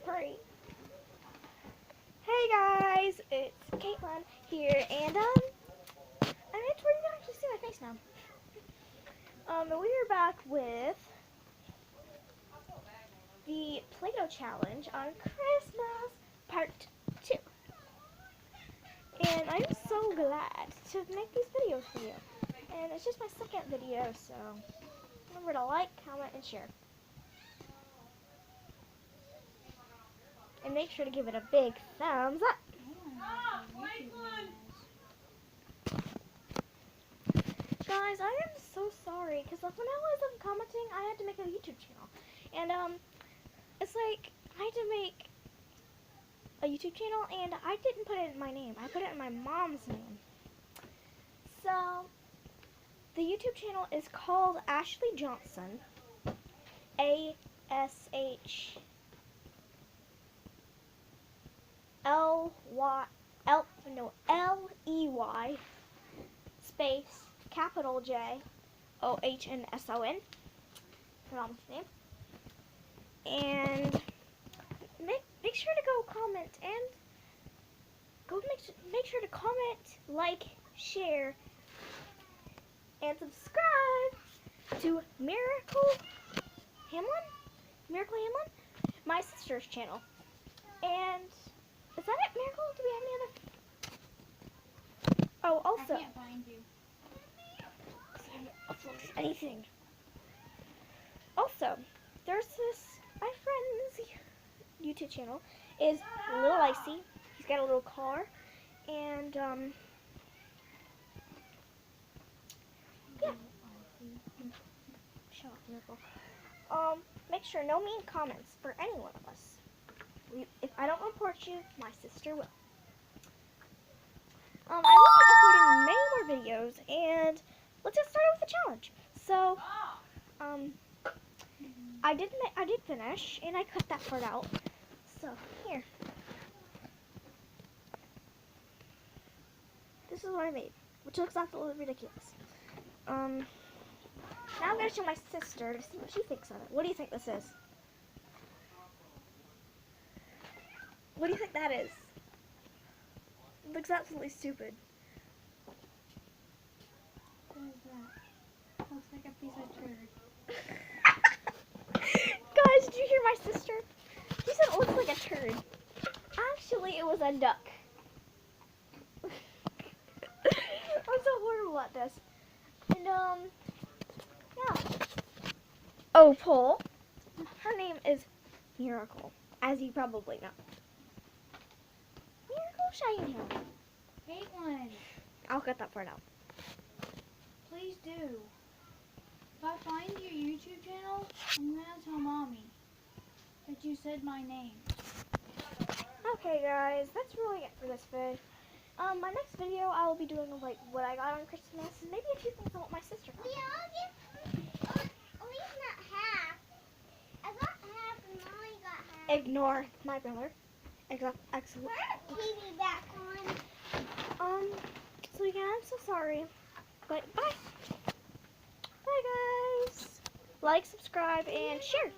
Hurry. Hey guys, it's Caitlin here, and I mean, it's where you can actually see my face now. We are back with the Play-Doh challenge on Christmas Part 2. And I'm so glad to make these videos for you. And it's just my second video, so remember to like, comment, and share. And make sure to give it a big thumbs up. Guys, I am so sorry, because like, when I was commenting, I had to make a YouTube channel. And it's like, I had to make a YouTube channel, and I didn't put it in my name. I put it in my mom's name. So, the YouTube channel is called Ashley Johnson. L-E-Y space capital J-O-H-N-S-O-N. Her mom's name. And make sure to go comment and make sure to comment, like, share, and subscribe to Miracle Hamlin, my sister's channel. And is that it, Miracle? Do we have any other? Oh, also, I can't find you. I haven't uploaded anything. Also, there's my friend's YouTube channel is Little Icy. He's got a little car, and yeah. Shut up, Miracle. Make sure no mean comments for any one of us. If I don't report you, my sister will. I will be uploading many more videos, and let's get started with the challenge. So, I did finish, and I cut that part out. So, here. This is what I made, which looks absolutely ridiculous. Now I'm going to show my sister to see what she thinks of it. What do you think this is? What do you think that is? It looks absolutely stupid. What is that? Looks like a piece of turd. Guys, did you hear my sister? She said it looks like a turd. Actually, it was a duck. I'm so horrible at this. And, yeah. Oh, Paul. Her name is Miracle, as you probably know. Miracle Shiny Hill. Caitlin, I'll cut that part out. please do. If I find your YouTube channel, I'm going to tell Mommy that you said my name. Okay, guys, that's really it for this vid. My next video, I will be doing, like, what I got on Christmas, and maybe a few things on what my sister got. Ignore my brother. Excellent. TV back on. So yeah, I'm so sorry. But bye. Bye, guys. Like, subscribe, and share.